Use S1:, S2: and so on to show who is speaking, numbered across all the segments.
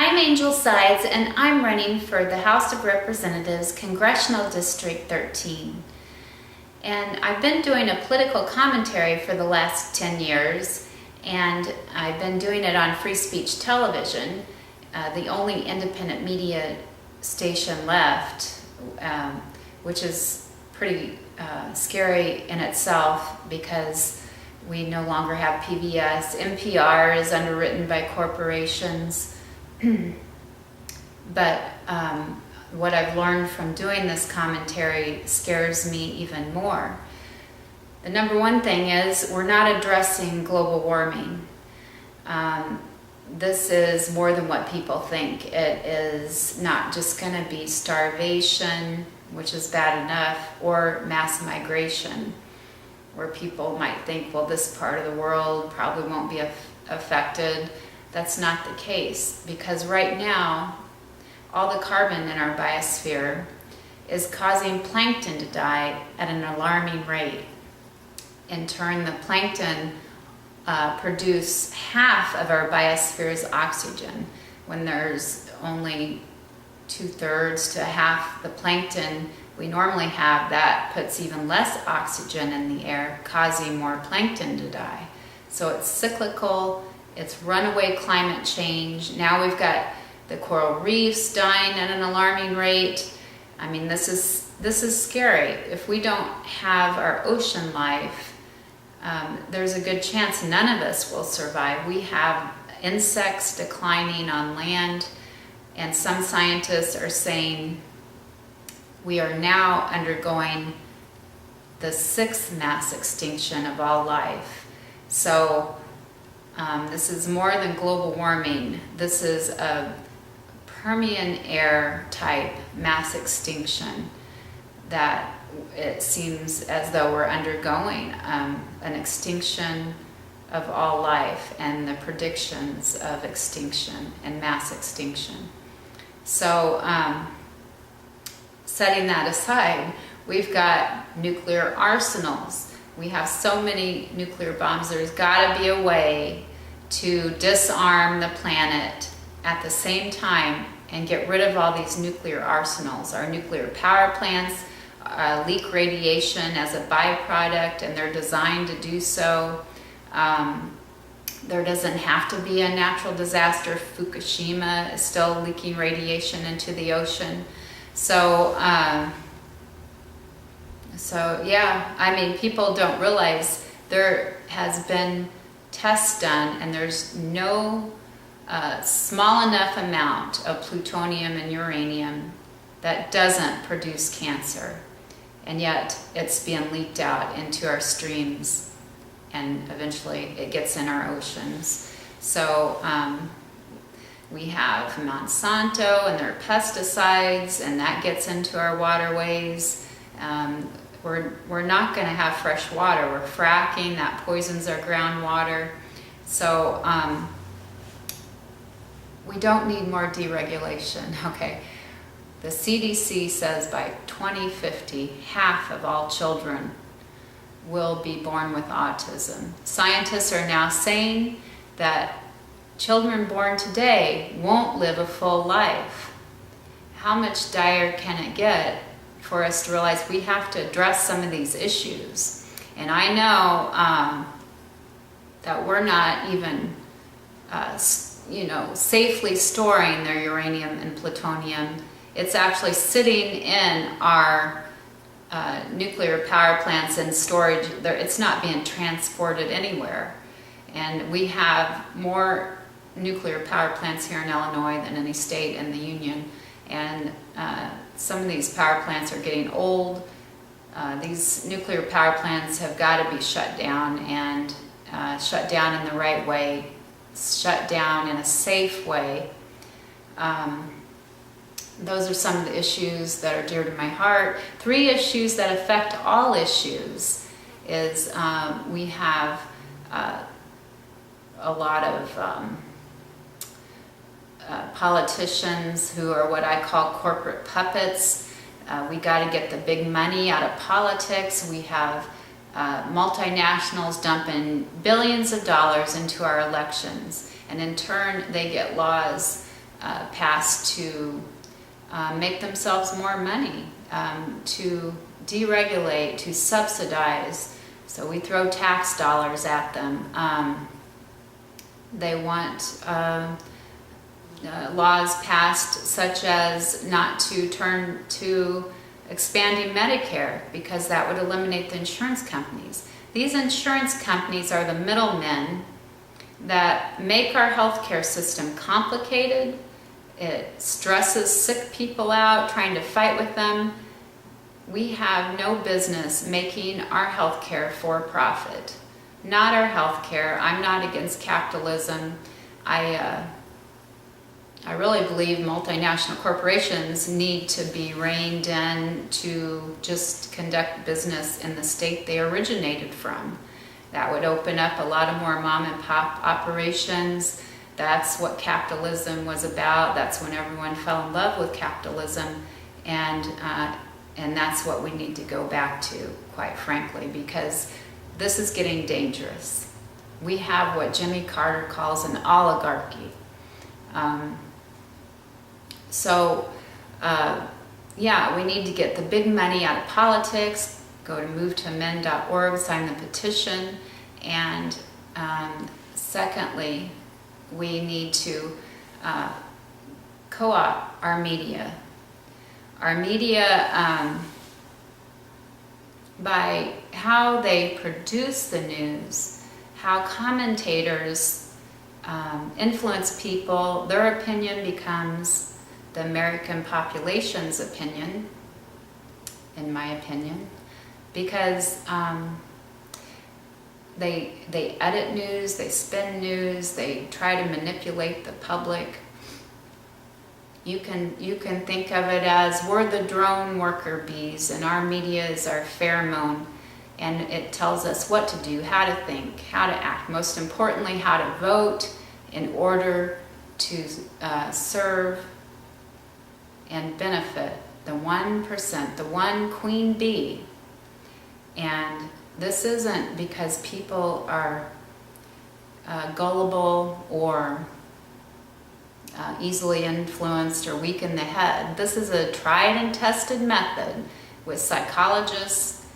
S1: I'm Angel Sides, and I'm running for the House of Representatives, Congressional District 13. And I've been doing a political commentary for the last 10 years, and I've been doing it on Free Speech Television, the only independent media station left, which is pretty scary in itself because we no longer have PBS. NPR is underwritten by corporations. But what I've learned from doing this commentary scares me even more. The number one thing is we're not addressing global warming. This is more than what people think. It is not just going to be starvation, which is bad enough, or mass migration, where people might think, well, this part of the world probably won't be affected. That's not the case, because right now, all the carbon in our biosphere is causing plankton to die at an alarming rate. In turn, the plankton produce half of our biosphere's oxygen. When there's only 2/3 to half the plankton we normally have, that puts even less oxygen in the air, causing more plankton to die. So it's cyclical. It's runaway climate change. Now we've got the coral reefs dying at an alarming rate. I mean, this is scary. If we don't have our ocean life, there's a good chance none of us will survive. We have insects declining on land, and some scientists are saying we are now undergoing the 6th mass extinction of all life. So this is more than global warming. This is a Permian air type mass extinction that it seems as though we're undergoing, an extinction of all life and the predictions of extinction and mass extinction. So setting that aside, we've got nuclear arsenals. We have so many nuclear bombs. There's got to be a way to disarm the planet at the same time and get rid of all these nuclear arsenals. Our nuclear power plants leak radiation as a byproduct, and they're designed to do so. There doesn't have to be a natural disaster. Fukushima is still leaking radiation into the ocean. So yeah, I mean, people don't realize there has been tests done, and there's no small enough amount of plutonium and uranium that doesn't produce cancer, and yet it's being leaked out into our streams, and eventually it gets in our oceans. So we have Monsanto and their pesticides, and that gets into our waterways. We're not going to have fresh water. We're fracking, that poisons our groundwater. So we don't need more deregulation. Okay, the CDC says by 2050, half of all children will be born with autism. Scientists are now saying that children born today won't live a full life. How much dire can it get for us to realize we have to address some of these issues? And I know that we're not even safely storing their uranium and plutonium. It's actually sitting in our nuclear power plants in storage. It's not being transported anywhere. And we have more nuclear power plants here in Illinois than any state in the Union. And some of these power plants are getting old. These nuclear power plants have got to be shut down, and shut down in the right way, shut down in a safe way. Those are some of the issues that are dear to my heart. 3 issues that affect all issues is we have a lot of politicians who are what I call corporate puppets. We got to get the big money out of politics. We have multinationals dumping billions of dollars into our elections, and in turn they get laws passed to make themselves more money, to deregulate, to subsidize. So we throw tax dollars at them. They want laws passed such as not to turn to expanding Medicare, because that would eliminate the insurance companies. These insurance companies are the middlemen that make our healthcare system complicated. It stresses sick people out, trying to fight with them. We have no business making our healthcare for profit. Not our healthcare. I'm not against capitalism. I really believe multinational corporations need to be reined in to just conduct business in the state they originated from. That would open up a lot of more mom and pop operations. That's what capitalism was about. That's when everyone fell in love with capitalism, and that's what we need to go back to, quite frankly, because this is getting dangerous. We have what Jimmy Carter calls an oligarchy. Yeah, we need to get the big money out of politics. Go to movetoamend.org, sign the petition, and secondly, we need to co-opt our media. Our media, by how they produce the news, how commentators influence people, their opinion becomes the American population's opinion, in my opinion, because they edit news, they spin news, they try to manipulate the public. You can think of it as we're the drone worker bees, and our media is our pheromone, and it tells us what to do, how to think, how to act, most importantly, how to vote in order to serve and benefit the 1%, the one queen bee. And this isn't because people are gullible or easily influenced or weak in the head. This is a tried and tested method with psychologists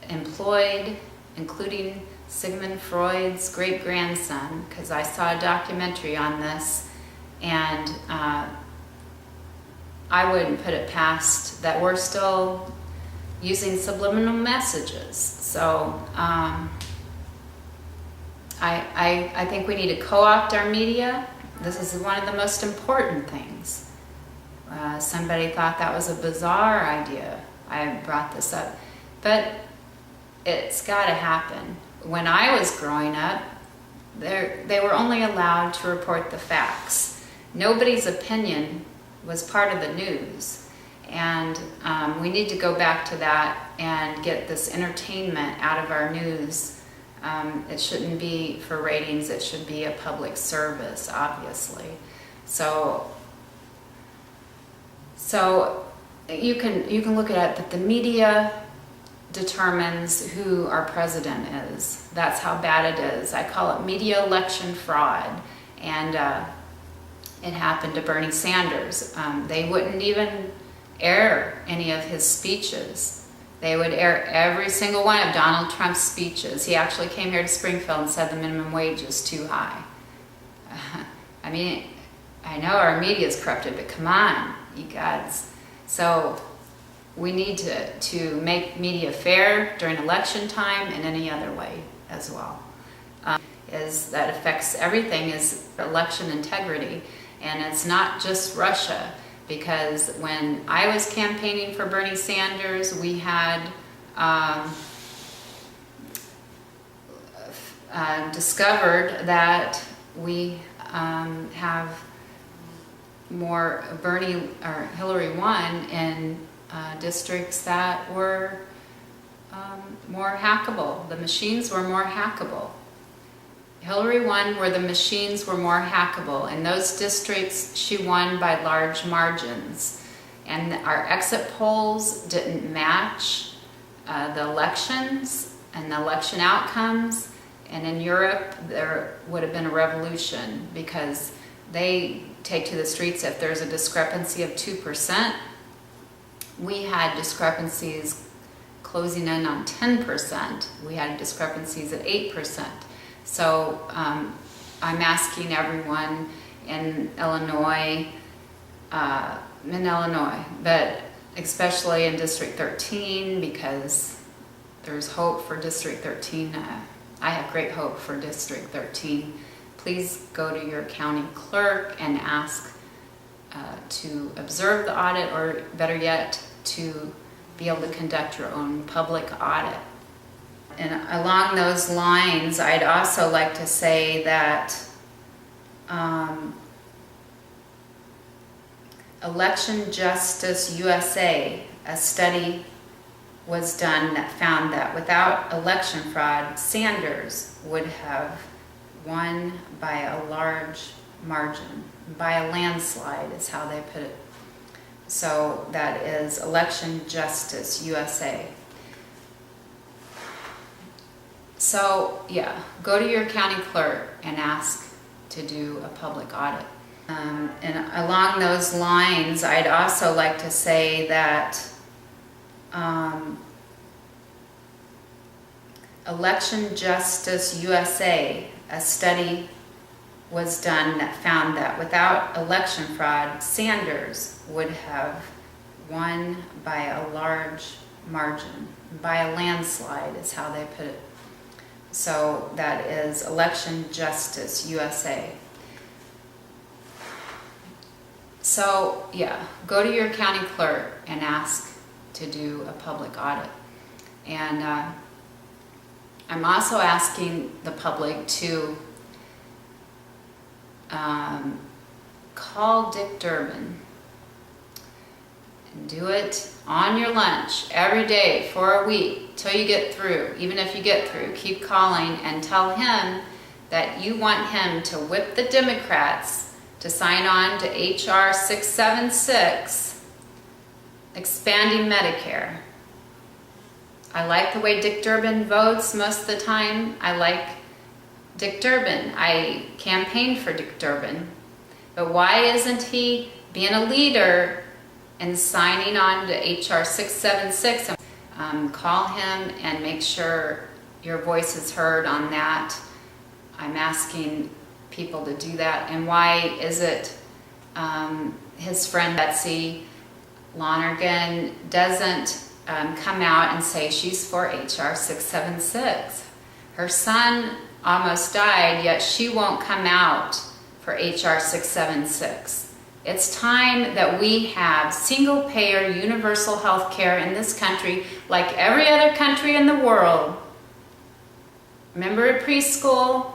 S1: employed, including Sigmund Freud's great-grandson, because I saw a documentary on this, and I wouldn't put it past that we're still using subliminal messages. So I think we need to co-opt our media. This is one of the most important things. Somebody thought that was a bizarre idea. I brought this up, but it's got to happen. When I was growing up, they were only allowed to report the facts. Nobody's opinion was part of the news, and we need to go back to that and get this entertainment out of our news. It shouldn't be for ratings, it should be a public service, obviously. So you can look at it that the media determines who our president is. That's how bad it is. I call it media election fraud, and it happened to Bernie Sanders. They wouldn't even air any of his speeches. They would air every single one of Donald Trump's speeches. He actually came here to Springfield and said the minimum wage is too high. I mean, I know our media is corrupted, but come on, you guys. So we need to make media fair during election time and any other way as well. That affects everything is election integrity. And it's not just Russia, because when I was campaigning for Bernie Sanders, we had discovered that we have more Hillary won in districts that were more hackable. The machines were more hackable. Hillary won where the machines were more hackable. In those districts, she won by large margins. And our exit polls didn't match the elections and the election outcomes. And in Europe, there would have been a revolution, because they take to the streets if there's a discrepancy of 2%. We had discrepancies closing in on 10%. We had discrepancies at 8%. So I'm asking everyone in Illinois, but especially in District 13, because there's hope for District 13. I have great hope for District 13. Please go to your county clerk and ask to observe the audit, or better yet, to be able to conduct your own public audit. And along those lines, I'd also like to say that Election Justice USA, a study was done that found that without election fraud, Sanders would have won by a large margin, by a landslide is how they put it. So that is Election Justice USA. So yeah, go to your county clerk and ask to do a public audit. And along those lines, I'd also like to say that Election Justice USA, a study was done that found that without election fraud, Sanders would have won by a large margin, by a landslide is how they put it. So that is Election Justice USA. So yeah, go to your county clerk and ask to do a public audit. And I'm also asking the public to call Dick Durbin and do it on your lunch every day for a week till you get through. Even if you get through, keep calling and tell him that you want him to whip the Democrats to sign on to HR 676, expanding Medicare. I like the way Dick Durbin votes most of the time. I like Dick Durbin. I campaigned for Dick Durbin. But why isn't he being a leader and signing on to HR 676? Call him and make sure your voice is heard on that. I'm asking people to do that. And why is it his friend Betsy Lonergan doesn't come out and say she's for HR 676? Her son almost died, yet she won't come out for HR 676. It's time that we have single-payer universal health care in this country like every other country in the world. Remember at preschool?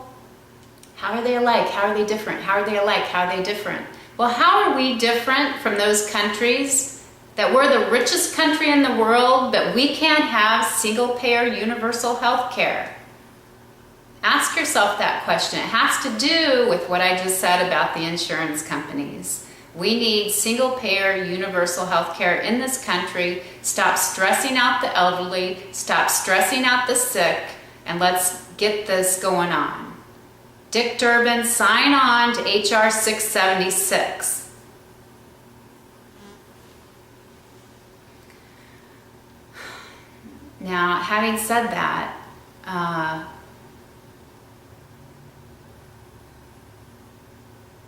S1: How are they alike? How are they different? How are they alike? How are they different? Well, how are we different from those countries that we're the richest country in the world, but we can't have single-payer universal health care? Ask yourself that question. It has to do with what I just said about the insurance companies. We need single-payer universal health care in this country. Stop stressing out the elderly, stop stressing out the sick, and let's get this going on. Dick Durbin, sign on to HR 676. Now, having said that,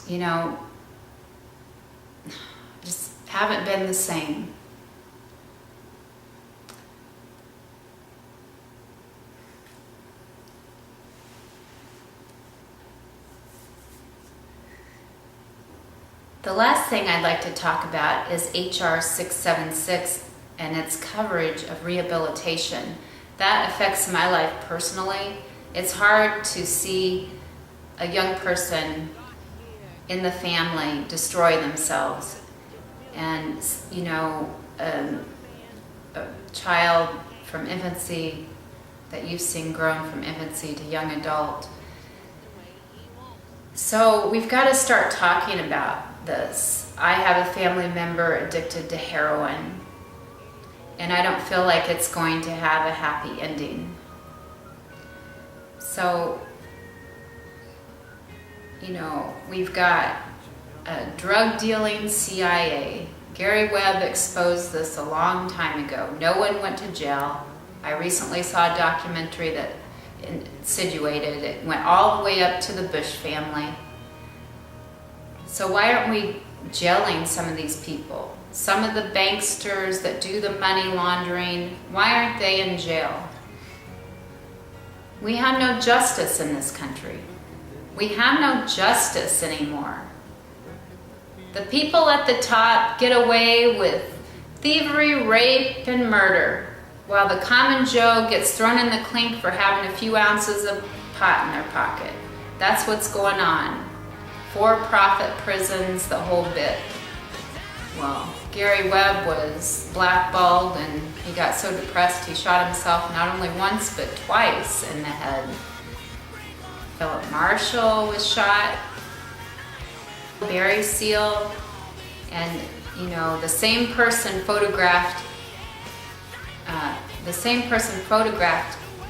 S1: you know, just haven't been the same. The last thing I'd like to talk about is HR 676 and its coverage of rehabilitation. That affects my life personally. It's hard to see a young person in the family destroy themselves. And, you know, a child from infancy that you've seen grown from infancy to young adult. So we've got to start talking about this. I have a family member addicted to heroin, and I don't feel like it's going to have a happy ending. So, you know, we've got a drug dealing CIA. Gary Webb exposed this a long time ago. No one went to jail. I recently saw a documentary that insinuated it went all the way up to the Bush family. So why aren't we jailing some of these people? Some of the banksters that do the money laundering, why aren't they in jail? We have no justice in this country. We have no justice anymore. The people at the top get away with thievery, rape, and murder, while the common Joe gets thrown in the clink for having a few ounces of pot in their pocket. That's what's going on. For-profit prisons, the whole bit. Well, Gary Webb was blackballed and he got so depressed he shot himself not only once but twice in the head. Philip Marshall was shot, Barry Seal, and the same person photographed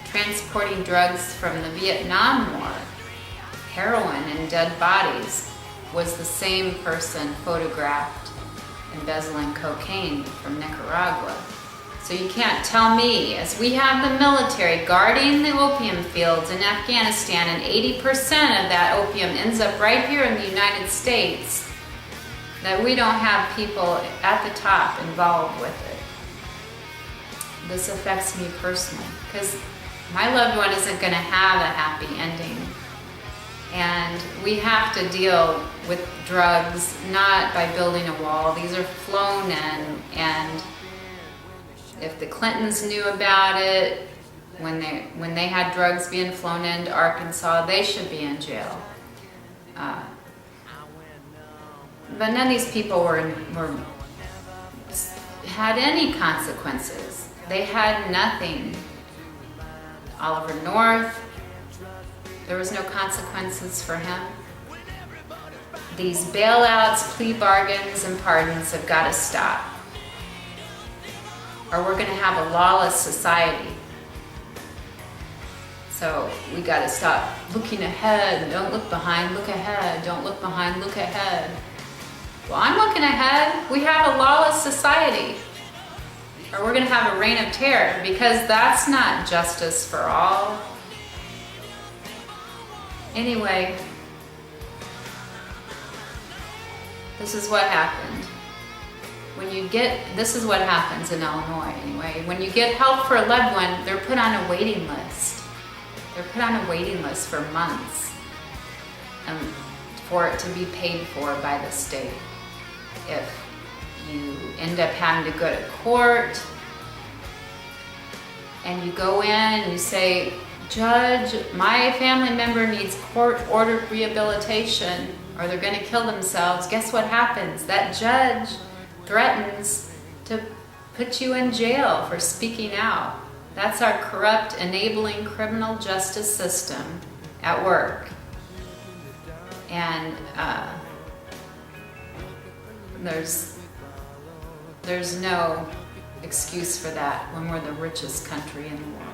S1: transporting drugs from the Vietnam War, heroin and dead bodies, was the same person photographed embezzling cocaine from Nicaragua. So you can't tell me, as we have the military guarding the opium fields in Afghanistan, and 80% of that opium ends up right here in the United States, that we don't have people at the top involved with it. This affects me personally, because my loved one isn't going to have a happy ending. And we have to deal with drugs not by building a wall. These are flown in, and if the Clintons knew about it when they had drugs being flown into Arkansas, they should be in jail. But none of these people had any consequences. They had nothing. Oliver North, there was no consequences for him. These bailouts, plea bargains, and pardons have got to stop, or we're going to have a lawless society. So we got to stop looking ahead. Don't look behind, look ahead. Don't look behind, look ahead. Well, I'm looking ahead. We have a lawless society, or we're going to have a reign of terror, because that's not justice for all. Anyway, this is what happened. This is what happens in Illinois anyway. When you get help for a loved one, they're put on a waiting list. They're put on a waiting list for months for it to be paid for by the state. If you end up having to go to court and you go in and you say, "Judge, my family member needs court-ordered rehabilitation or they're going to kill themselves," guess what happens? That judge threatens to put you in jail for speaking out. That's our corrupt, enabling criminal justice system at work. And there's no excuse for that when we're the richest country in the world.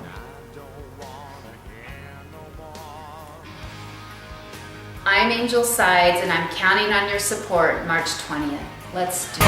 S1: I'm Angel Sides, and I'm counting on your support March 20th. Let's do it.